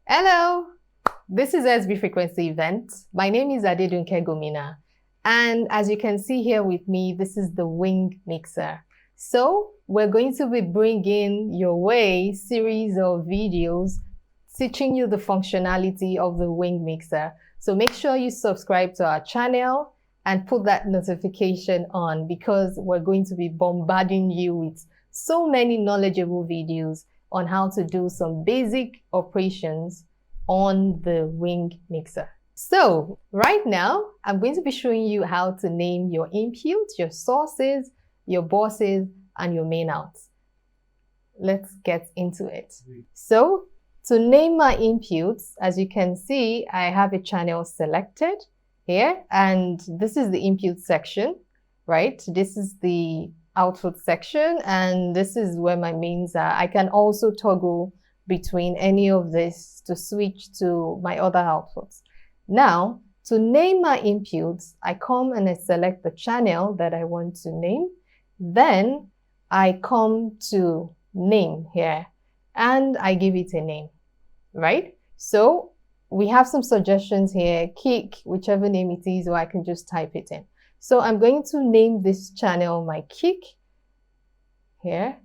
Hello, this is sbfrequency event. My name is Adedunke Gomina, and as you can see here with me, this is the wing mixer. So we're going to be bringing your way series of videos teaching you the functionality of the wing mixer. So make sure you subscribe to our channel and put that notification on, because we're going to be bombarding you with so many knowledgeable videos on how to do some basic operations on the wing mixer. So right now, I'm going to be showing you how to name your inputs, your sources, your buses, and your main outs. Let's get into it. So to name my inputs, as you can see, I have a channel selected here, and this is the input section, right? This is the output section, and this is where my mains are. I can also toggle between any of this to switch to my other outputs. Now, to name my inputs, I come and I select the channel that I want to name. Then I come to name here and I give it a name, right? So we have some suggestions here: kick, whichever name it is, or I can just type it in. So I'm going to name this channel my kick here.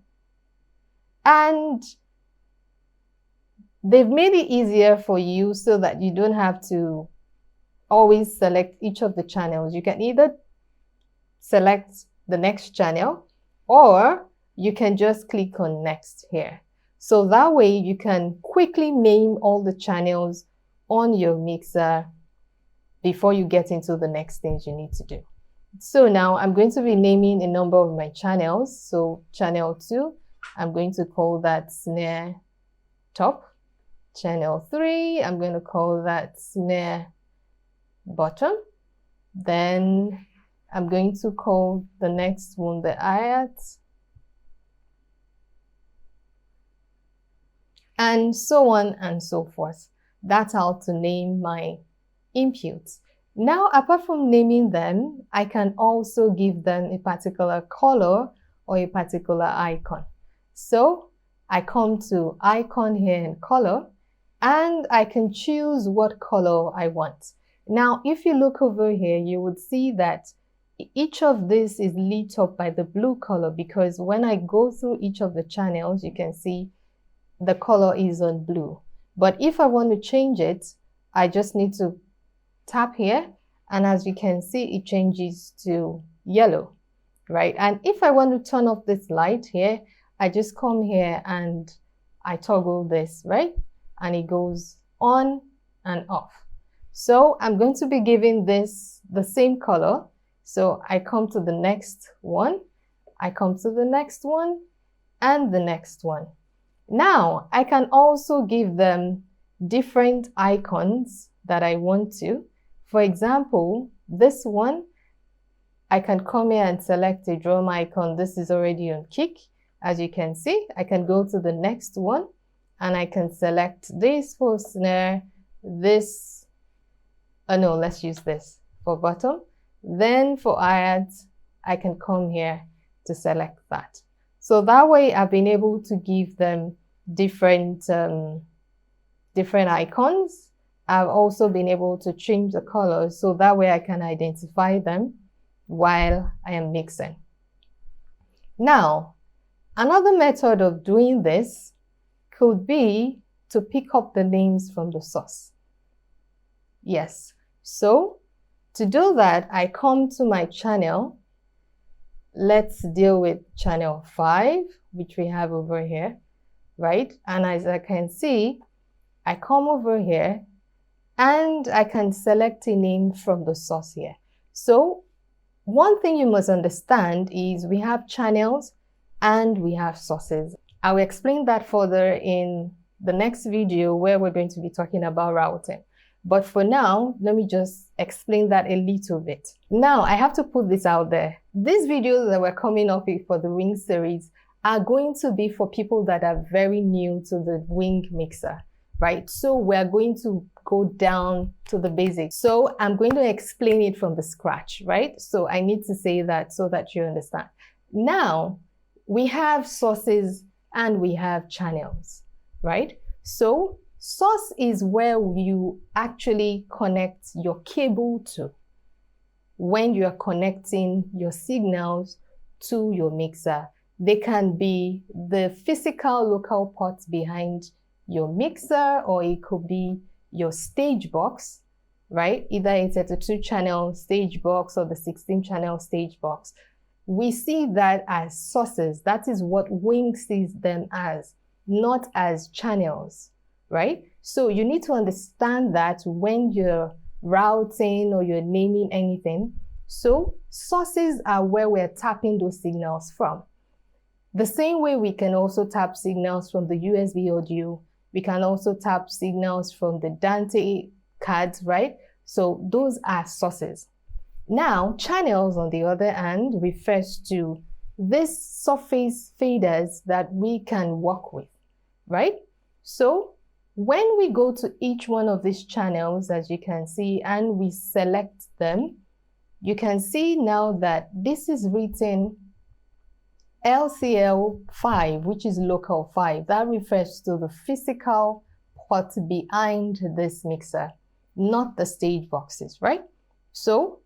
And they've made it easier for you so that you don't have to always select each of the channels. You can either select the next channel, or you can just click on next here. So that way you can quickly name all the channels on your mixer before you get into the next things you need to do. So now I'm going to be naming a number of my channels. So channel 2, I'm going to call that snare top. Channel 3, I'm going to call that snare bottom. Then I'm going to call the next one the hi-hat. And so on and so forth. That's how to name my inputs. Now, apart from naming them, I can also give them a particular color or a particular icon. So I come to icon here in color, and I can choose what color I want. Now, if you look over here, you would see that each of this is lit up by the blue color, because when I go through each of the channels, you can see the color is on blue. But if I want to change it, I just need to tap here, and as you can see, it changes to yellow, right? And if I want to turn off this light here, I just come here and I toggle this, right? And it goes on and off. So I'm going to be giving this the same color. So I come to the next one, I come to the next one, and the next one. Now I can also give them different icons that I want to. For example, this one, I can come here and select a drum icon. This is already on kick. As you can see, I can go to the next one and I can select this for snare, this, no, let's use this for bottom. Then for hi-hat, I can come here to select that. So that way I've been able to give them different icons. I've also been able to change the colors, so that way I can identify them while I am mixing. Now, another method of doing this could be to pick up the names from the source. Yes, so to do that, I come to my channel. Let's deal with channel 5, which we have over here, right? And as I can see, I come over here and I can select a name from the source here. So one thing you must understand is we have channels and we have sources. I will explain that further in the next video, where we're going to be talking about routing. But for now, let me just explain that a little bit. Now, I have to put this out there. These videos that we're coming up with for the wing series are going to be for people that are very new to the wing mixer, right? So we're going to go down to the basics. So I'm going to explain it from the scratch, right? So I need to say that so that you understand. Now, we have sources and we have channels, right? So Source is where you actually connect your cable to when you are connecting your signals to your mixer. They can be the physical local ports behind your mixer, or it could be your stage box, right? Either it's a 32-channel stage box or the 16-channel stage box. We see that as sources. That is what Wing sees them as, not as channels, right? So you need to understand that when you're routing or you're naming anything. So sources are where we're tapping those signals from. The same way we can also tap signals from the USB audio, we can also tap signals from the Dante cards, right? So those are sources. Now, channels, on the other hand, refers to these surface faders that we can work with, right? So when we go to each one of these channels, as you can see, and we select them, you can see now that this is written LCL5, which is local 5. That refers to the physical port behind this mixer, not the stage boxes, right? So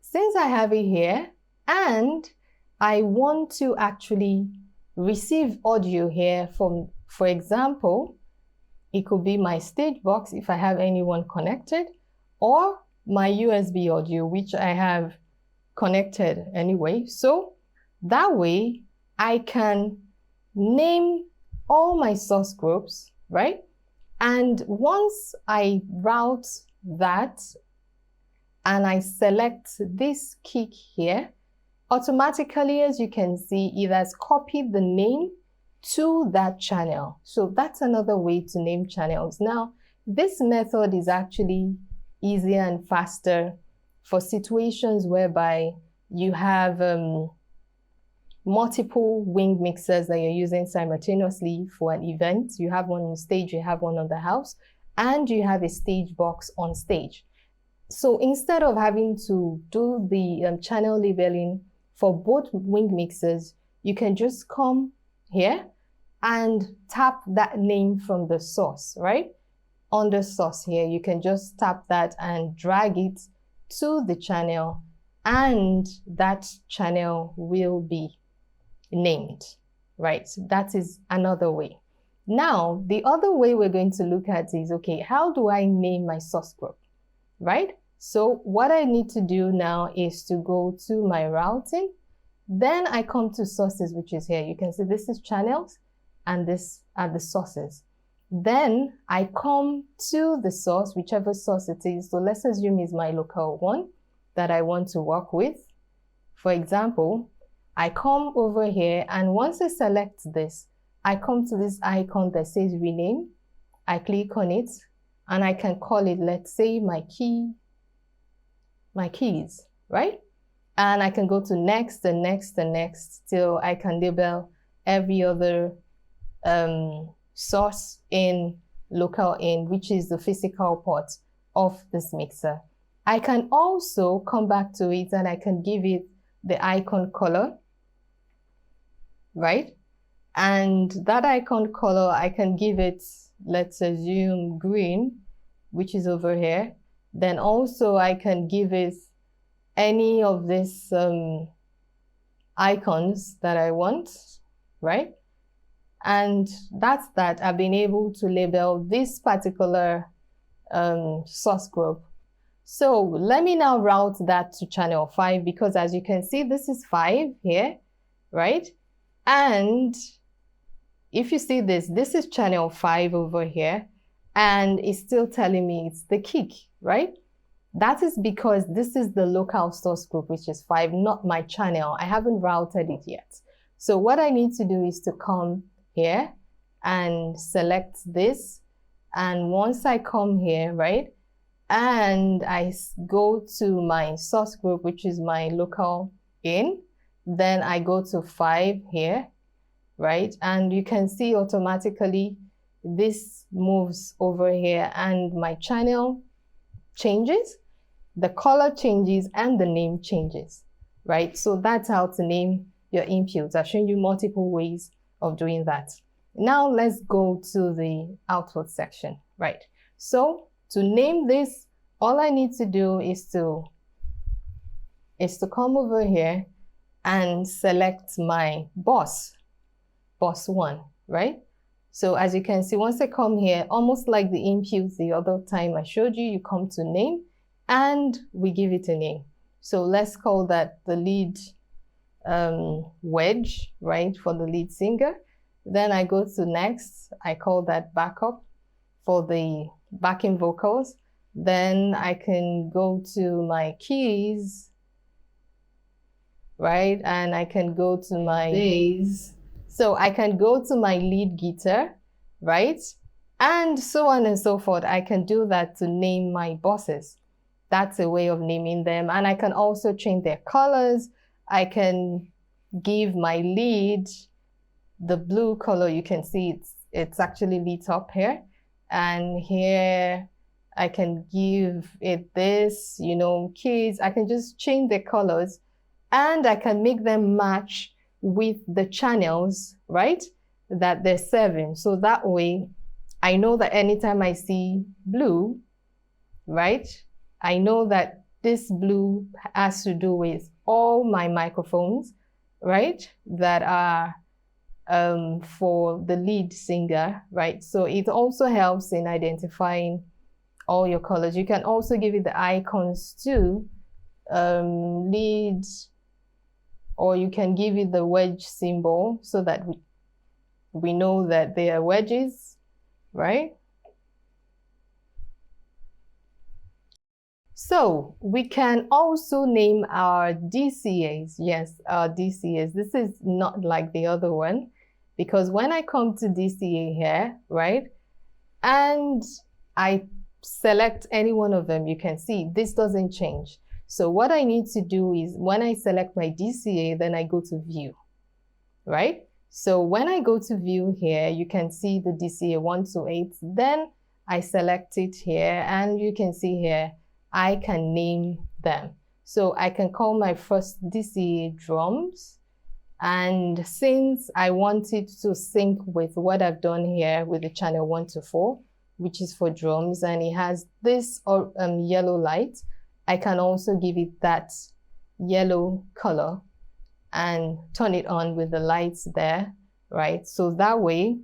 since I have it here and I want to actually receive audio here from, for example, it could be my stage box if I have anyone connected, or my USB audio, which I have connected anyway. So that way I can name all my source groups, right? And once I route that and I select this kick here, automatically, as you can see, it has copied the name to that channel. So that's another way to name channels. Now, this method is actually easier and faster for situations whereby you have multiple Wing mixers that you're using simultaneously for an event. You have one on stage, you have one on the house, and you have a stage box on stage. So instead of having to do the channel labeling for both Wing mixers, you can just come here and tap that name from the source, right? On the source here, you can just tap that and drag it to the channel, and that channel will be named, right? So that is another way. Now, the other way we're going to look at is, okay, how do I name my source group, right? So what I need to do now is to go to my routing. Then I come to sources, which is here. You can see this is channels and this are the sources. Then I come to the source, whichever source it is. So let's assume it's my local one that I want to work with. For example, I come over here, and once I select this, I come to this icon that says rename. I click on it and I can call it, let's say, my keys, right? And I can go to next and next and next till I can label every other source in local in, which is the physical port of this mixer. I can also come back to it and I can give it the icon color, right? And that icon color, I can give it, let's assume green, which is over here. Then also I can give it any of these icons that I want, right? And that's that. I've been able to label this particular source group. So let me now route that to channel 5, because as you can see, this is 5 here, right? And if you see this is channel 5 over here, and it's still telling me it's the kick, right? That is because this is the local source group, which is 5, not my channel. I haven't routed it yet. So what I need to do is to come here and select this. And once I come here, right, and I go to my source group, which is my local in, then I go to 5 here, right? And you can see automatically this moves over here and my channel changes, the color changes, and the name changes, right? So that's how to name your inputs. I've shown you multiple ways of doing that. Now let's go to the output section, right? So to name this, all I need to do is to come over here and select my boss 1, right? So as you can see, once I come here, almost like the input the other time I showed you, you come to name and we give it a name. So let's call that the lead wedge, right, for the lead singer. Then I go to next, I call that backup for the backing vocals. Then I can go to my keys, right, and I can go to my bass. So I can go to my lead guitar, right, and so on and so forth. I can do that to name my bosses. That's a way of naming them. And I can also change their colors. I can give my lead the blue color. You can see it's actually lit up here. And here I can give it this, you know, keys. I can just change the colors and I can make them match with the channels, right, that they're serving. So that way I know that anytime I see blue, right, I know that this blue has to do with all my microphones, right, that are for the lead singer, right? So it also helps in identifying all your colors. You can also give it the icons too, lead, or you can give it the wedge symbol so that we know that they are wedges, right? So we can also name our DCAs. Yes, our DCAs. This is not like the other one, because when I come to DCA here, right, and I select any one of them, you can see this doesn't change. So what I need to do is when I select my DCA, then I go to view, right? So when I go to view here, you can see the DCA 128. Then I select it here and you can see here, I can name them. So I can call my first DCA drums. And since I want it to sync with what I've done here with the channel 1 to 4, which is for drums, and it has this yellow light, I can also give it that yellow color and turn it on with the lights there, right? So that way,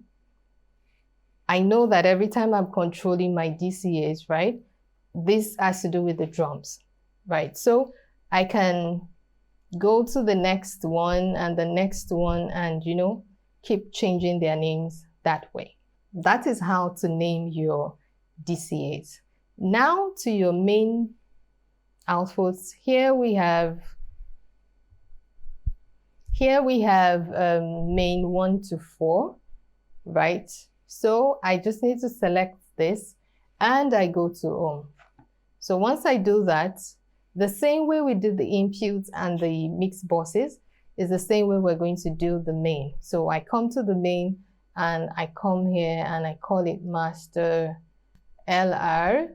I know that every time I'm controlling my DCAs, right, this has to do with the drums, right? So I can go to the next one and the next one and, you know, keep changing their names that way. That is how to name your DCAs. Now to your main outputs. Here we have main 1 to 4, right? So I just need to select this and I go to home. So once I do that, the same way we did the inputs and the mix buses is the same way we're going to do the main. So I come to the main and I come here and I call it master LR,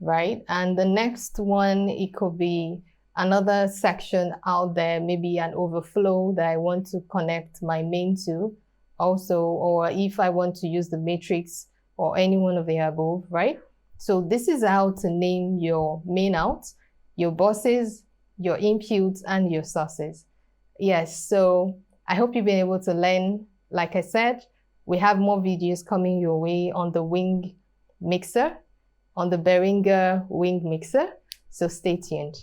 right? And the next one, it could be another section out there, maybe an overflow that I want to connect my main to also, or if I want to use the matrix or any one of the above, right? So this is how to name your main outs, your buses, your inputs, and your sources. Yes, so I hope you've been able to learn. Like I said, we have more videos coming your way on the wing mixer, on the Behringer wing mixer, so stay tuned.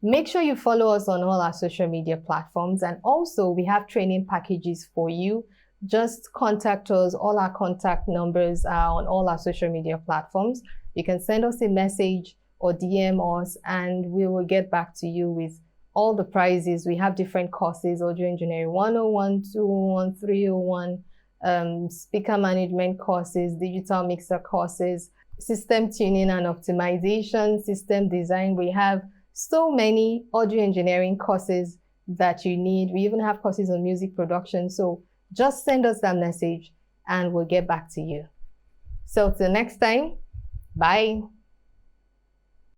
Make sure you follow us on all our social media platforms, and also we have training packages for you. Just contact us. All our contact numbers are on all our social media platforms. You can send us a message or DM us and we will get back to you with all the prizes. We have different courses: audio engineering 101, 201, 301, speaker management courses, digital mixer courses, system tuning and optimization, system design. We have so many audio engineering courses that you need. We even have courses on music production. So just send us that message and we'll get back to you. So till next time, bye.